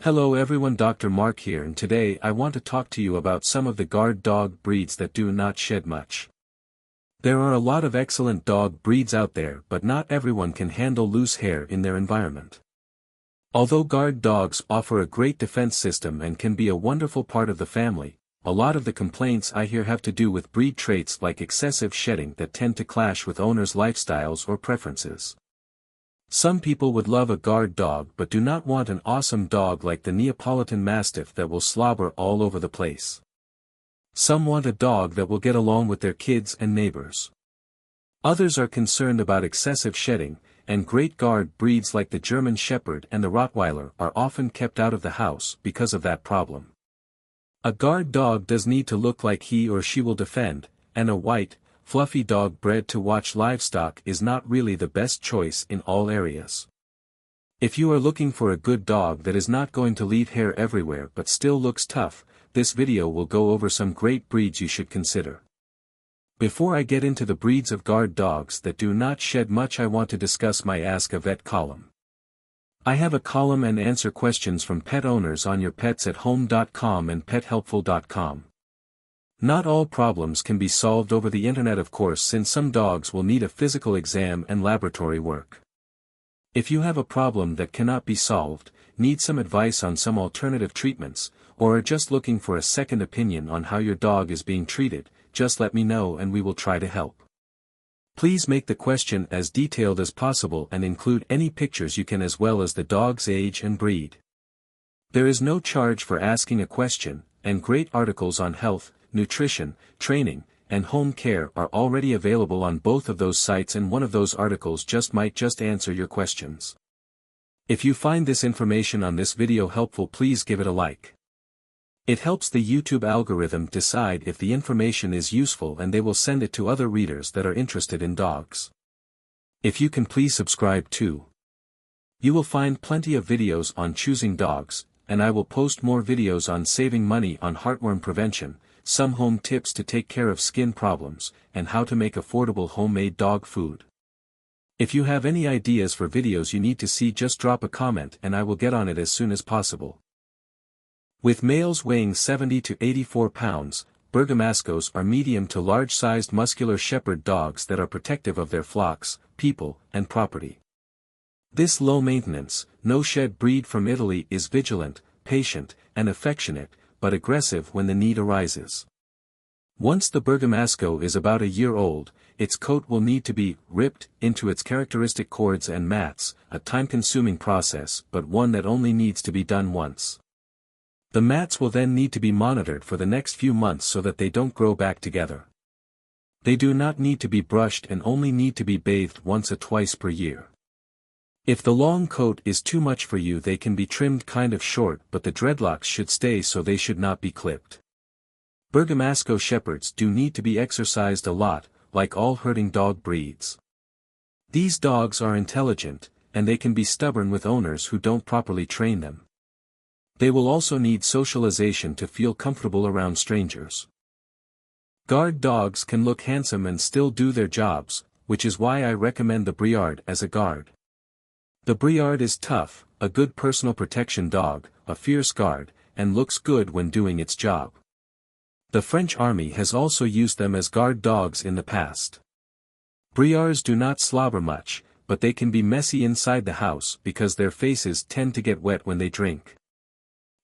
Hello everyone, Dr. Mark here, and today I want to talk to you about some of the guard dog breeds that do not shed much. There are a lot of excellent dog breeds out there, but not everyone can handle loose hair in their environment. Although guard dogs offer a great defense system and can be a wonderful part of the family, a lot of the complaints I hear have to do with breed traits like excessive shedding that tend to clash with owners' lifestyles or preferences. Some people would love a guard dog but do not want an awesome dog like the Neapolitan Mastiff that will slobber all over the place. Some want a dog that will get along with their kids and neighbors. Others are concerned about excessive shedding, and great guard breeds like the German Shepherd and the Rottweiler are often kept out of the house because of that problem. A guard dog does need to look like he or she will defend, and a white, fluffy dog bred to watch livestock is not really the best choice in all areas. If you are looking for a good dog that is not going to leave hair everywhere but still looks tough, this video will go over some great breeds you should consider. Before I get into the breeds of guard dogs that do not shed much, I want to discuss my Ask a Vet column. I have a column and answer questions from pet owners on yourpetsathome.com and pethelpful.com. Not all problems can be solved over the internet, of course, since some dogs will need a physical exam and laboratory work. If you have a problem that cannot be solved, need some advice on some alternative treatments, or are just looking for a second opinion on how your dog is being treated, just let me know and we will try to help. Please make the question as detailed as possible and include any pictures you can as well as the dog's age and breed. There is no charge for asking a question, and great articles on health, nutrition, training, and home care are already available on both of those sites, and one of those articles might just answer your questions. If you find this information on this video helpful, please give it a like. It helps the YouTube algorithm decide if the information is useful and they will send it to other readers that are interested in dogs. If you can please subscribe too. You will find plenty of videos on choosing dogs, and I will post more videos on saving money on heartworm prevention, some home tips to take care of skin problems, and how to make affordable homemade dog food. If you have any ideas for videos you need to see, just drop a comment and I will get on it as soon as possible. With males weighing 70 to 84 pounds, Bergamascos are medium to large-sized muscular shepherd dogs that are protective of their flocks, people, and property. This low-maintenance, no-shed breed from Italy is vigilant, patient, and affectionate, but aggressive when the need arises. Once the Bergamasco is about a year old, its coat will need to be ripped into its characteristic cords and mats, a time-consuming process but one that only needs to be done once. The mats will then need to be monitored for the next few months so that they don't grow back together. They do not need to be brushed and only need to be bathed once or twice per year. If the long coat is too much for you, they can be trimmed kind of short, but the dreadlocks should stay, so they should not be clipped. Bergamasco shepherds do need to be exercised a lot, like all herding dog breeds. These dogs are intelligent, and they can be stubborn with owners who don't properly train them. They will also need socialization to feel comfortable around strangers. Guard dogs can look handsome and still do their jobs, which is why I recommend the Briard as a guard. The Briard is tough, a good personal protection dog, a fierce guard, and looks good when doing its job. The French army has also used them as guard dogs in the past. Briards do not slobber much, but they can be messy inside the house because their faces tend to get wet when they drink.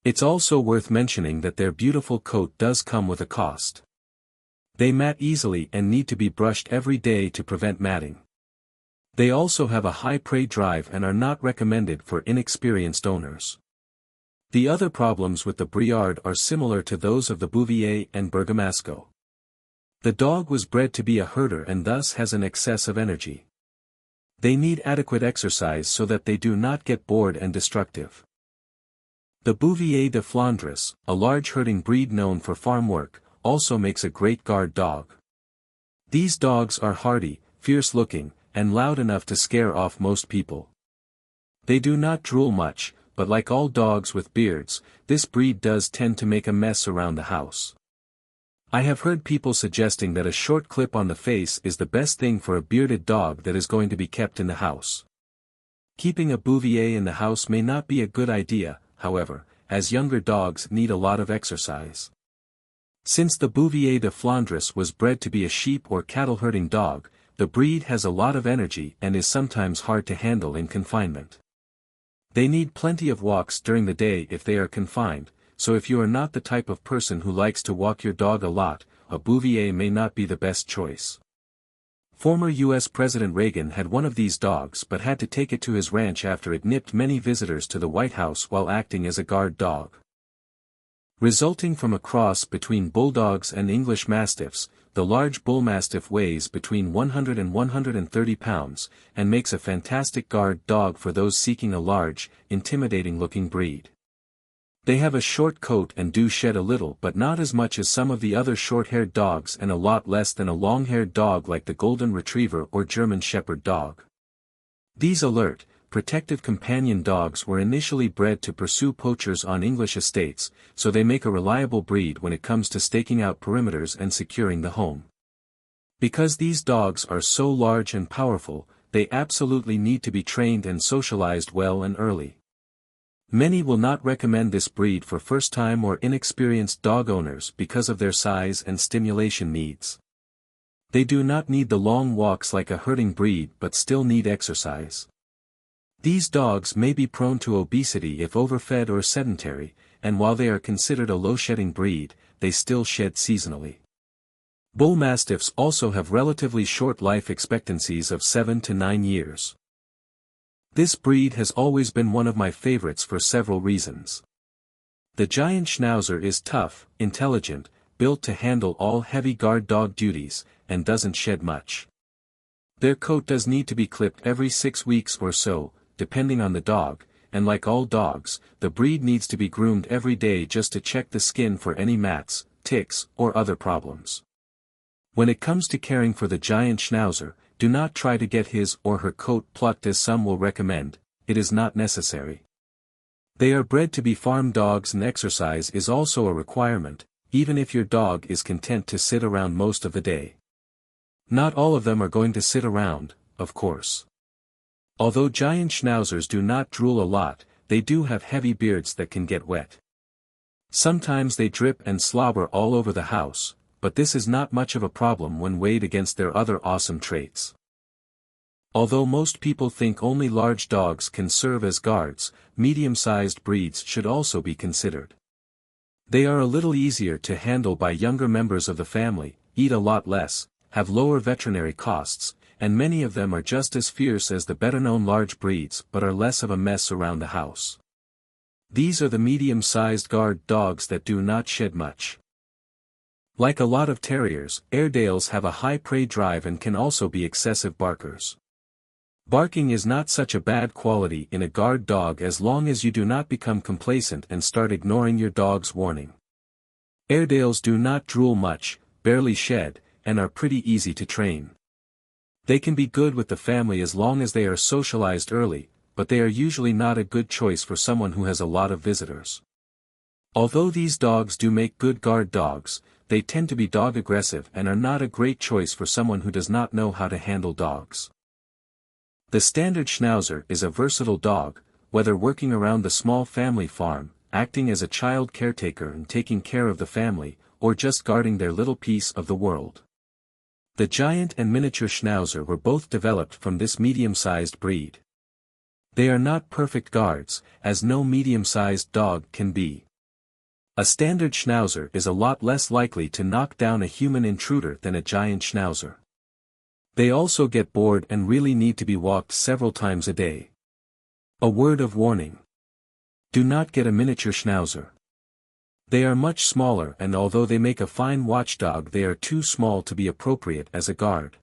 It's also worth mentioning that their beautiful coat does come with a cost. They mat easily and need to be brushed every day to prevent matting. They also have a high prey drive and are not recommended for inexperienced owners. The other problems with the Briard are similar to those of the Bouvier and Bergamasco. The dog was bred to be a herder and thus has an excess of energy. They need adequate exercise so that they do not get bored and destructive. The Bouvier de Flandres, a large herding breed known for farm work, also makes a great guard dog. These dogs are hardy, fierce-looking, and loud enough to scare off most people. They do not drool much, but like all dogs with beards, this breed does tend to make a mess around the house. I have heard people suggesting that a short clip on the face is the best thing for a bearded dog that is going to be kept in the house. Keeping a Bouvier in the house may not be a good idea, however, as younger dogs need a lot of exercise. Since the Bouvier de Flandres was bred to be a sheep or cattle herding dog, the breed has a lot of energy and is sometimes hard to handle in confinement. They need plenty of walks during the day if they are confined, so if you are not the type of person who likes to walk your dog a lot, a Bouvier may not be the best choice. Former U.S. President Reagan had one of these dogs but had to take it to his ranch after it nipped many visitors to the White House while acting as a guard dog. Resulting from a cross between bulldogs and English mastiffs, the large bull mastiff weighs between 100 and 130 pounds, and makes a fantastic guard dog for those seeking a large, intimidating-looking breed. They have a short coat and do shed a little but not as much as some of the other short-haired dogs and a lot less than a long-haired dog like the Golden Retriever or German Shepherd dog. These alert, protective companion dogs were initially bred to pursue poachers on English estates, so they make a reliable breed when it comes to staking out perimeters and securing the home. Because these dogs are so large and powerful, they absolutely need to be trained and socialized well and early. Many will not recommend this breed for first-time or inexperienced dog owners because of their size and stimulation needs. They do not need the long walks like a herding breed but still need exercise. These dogs may be prone to obesity if overfed or sedentary, and while they are considered a low-shedding breed, they still shed seasonally. Bull Mastiffs also have relatively short life expectancies of 7 to 9 years. This breed has always been one of my favorites for several reasons. The giant Schnauzer is tough, intelligent, built to handle all heavy guard dog duties, and doesn't shed much. Their coat does need to be clipped every 6 weeks or so, depending on the dog, and like all dogs, the breed needs to be groomed every day just to check the skin for any mats, ticks, or other problems. When it comes to caring for the giant Schnauzer, do not try to get his or her coat plucked as some will recommend, it is not necessary. They are bred to be farm dogs and exercise is also a requirement, even if your dog is content to sit around most of the day. Not all of them are going to sit around, of course. Although giant Schnauzers do not drool a lot, they do have heavy beards that can get wet. Sometimes they drip and slobber all over the house, but this is not much of a problem when weighed against their other awesome traits. Although most people think only large dogs can serve as guards, medium-sized breeds should also be considered. They are a little easier to handle by younger members of the family, eat a lot less, have lower veterinary costs, and many of them are just as fierce as the better-known large breeds but are less of a mess around the house. These are the medium-sized guard dogs that do not shed much. Like a lot of terriers, Airedales have a high prey drive and can also be excessive barkers. Barking is not such a bad quality in a guard dog as long as you do not become complacent and start ignoring your dog's warning. Airedales do not drool much, barely shed, and are pretty easy to train. They can be good with the family as long as they are socialized early, but they are usually not a good choice for someone who has a lot of visitors. Although these dogs do make good guard dogs, they tend to be dog aggressive and are not a great choice for someone who does not know how to handle dogs. The standard Schnauzer is a versatile dog, whether working around the small family farm, acting as a child caretaker and taking care of the family, or just guarding their little piece of the world. The giant and miniature Schnauzer were both developed from this medium-sized breed. They are not perfect guards, as no medium-sized dog can be. A standard Schnauzer is a lot less likely to knock down a human intruder than a giant Schnauzer. They also get bored and really need to be walked several times a day. A word of warning. Do not get a miniature Schnauzer. They are much smaller and although they make a fine watchdog they are too small to be appropriate as a guard.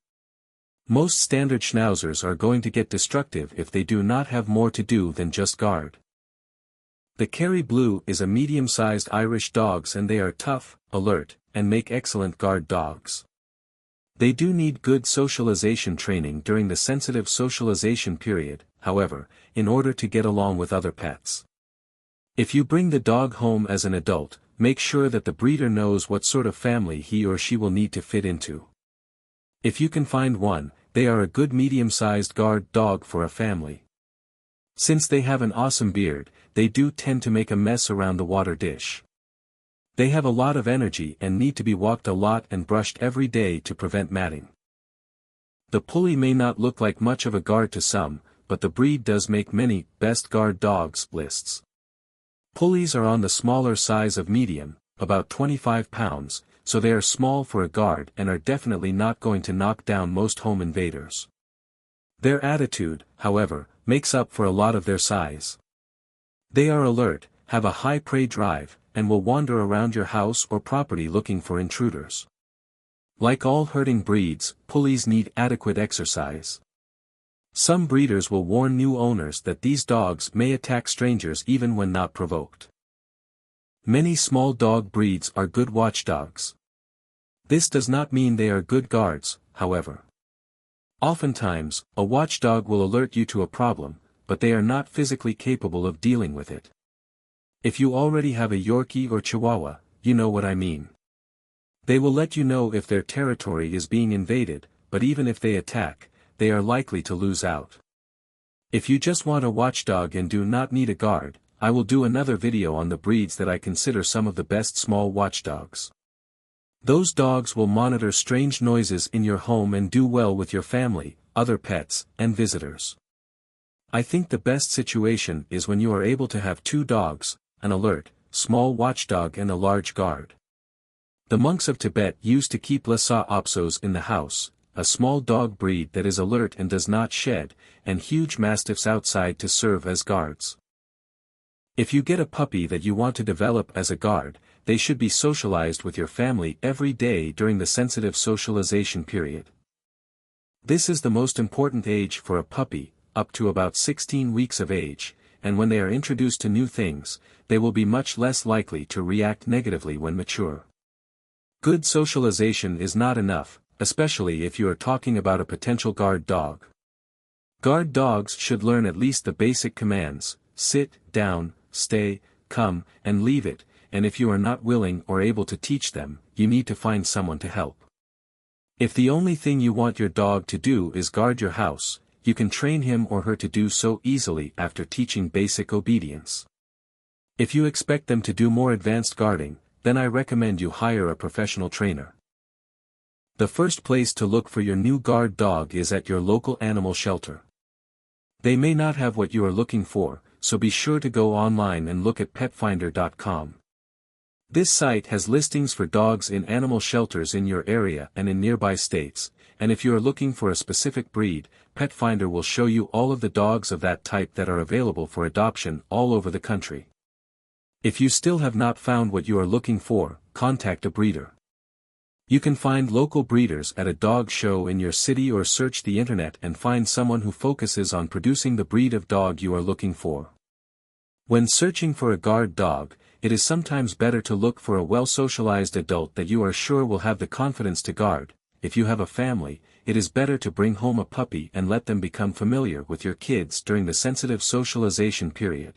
Most standard Schnauzers are going to get destructive if they do not have more to do than just guard. The Kerry Blue is a medium-sized Irish dogs and they are tough, alert, and make excellent guard dogs. They do need good socialization training during the sensitive socialization period, however, in order to get along with other pets. If you bring the dog home as an adult, make sure that the breeder knows what sort of family he or she will need to fit into. If you can find one, they are a good medium-sized guard dog for a family. Since they have an awesome beard, they do tend to make a mess around the water dish. They have a lot of energy and need to be walked a lot and brushed every day to prevent matting. The pulley may not look like much of a guard to some, but the breed does make many best guard dogs lists. Pulleys are on the smaller size of medium, about 25 pounds, so they are small for a guard and are definitely not going to knock down most home invaders. Their attitude, however, makes up for a lot of their size. They are alert, have a high prey drive, and will wander around your house or property looking for intruders. Like all herding breeds, pulleys need adequate exercise. Some breeders will warn new owners that these dogs may attack strangers even when not provoked. Many small dog breeds are good watchdogs. This does not mean they are good guards, however. Oftentimes, a watchdog will alert you to a problem, but they are not physically capable of dealing with it. If you already have a Yorkie or Chihuahua, you know what I mean. They will let you know if their territory is being invaded, but even if they attack, they are likely to lose out. If you just want a watchdog and do not need a guard, I will do another video on the breeds that I consider some of the best small watchdogs. Those dogs will monitor strange noises in your home and do well with your family, other pets, and visitors. I think the best situation is when you are able to have two dogs, an alert, small watchdog and a large guard. The monks of Tibet used to keep Lhasa Apsos in the house, a small dog breed that is alert and does not shed, and huge mastiffs outside to serve as guards. If you get a puppy that you want to develop as a guard, they should be socialized with your family every day during the sensitive socialization period. This is the most important age for a puppy, up to about 16 weeks of age, and when they are introduced to new things, they will be much less likely to react negatively when mature. Good socialization is not enough, especially if you are talking about a potential guard dog. Guard dogs should learn at least the basic commands: sit, down, stay, come, and leave it, and if you are not willing or able to teach them, you need to find someone to help. If the only thing you want your dog to do is guard your house, you can train him or her to do so easily after teaching basic obedience. If you expect them to do more advanced guarding, then I recommend you hire a professional trainer. The first place to look for your new guard dog is at your local animal shelter. They may not have what you are looking for, so be sure to go online and look at petfinder.com. This site has listings for dogs in animal shelters in your area and in nearby states, and if you are looking for a specific breed, Petfinder will show you all of the dogs of that type that are available for adoption all over the country. If you still have not found what you are looking for, contact a breeder. You can find local breeders at a dog show in your city or search the internet and find someone who focuses on producing the breed of dog you are looking for. When searching for a guard dog, it is sometimes better to look for a well-socialized adult that you are sure will have the confidence to guard. If you have a family, it is better to bring home a puppy and let them become familiar with your kids during the sensitive socialization period.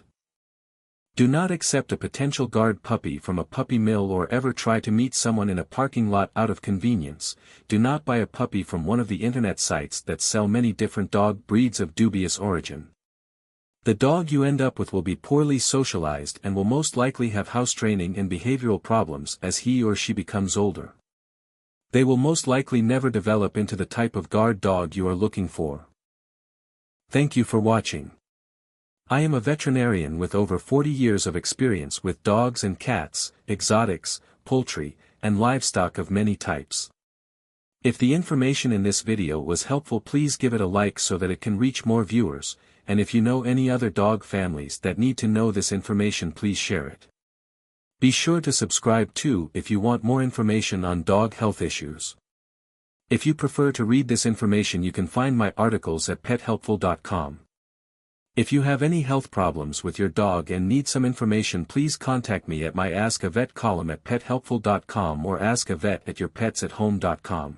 Do not accept a potential guard puppy from a puppy mill or ever try to meet someone in a parking lot out of convenience. Do not buy a puppy from one of the internet sites that sell many different dog breeds of dubious origin. The dog you end up with will be poorly socialized and will most likely have house training and behavioral problems as he or she becomes older. They will most likely never develop into the type of guard dog you are looking for. Thank you for watching. I am a veterinarian with over 40 years of experience with dogs and cats, exotics, poultry, and livestock of many types. If the information in this video was helpful, please give it a like so that it can reach more viewers, and if you know any other dog families that need to know this information, please share it. Be sure to subscribe too if you want more information on dog health issues. If you prefer to read this information, you can find my articles at pethelpful.com. If you have any health problems with your dog and need some information, please contact me at my Ask a Vet column at pethelpful.com or askavet@yourpetsathome.com.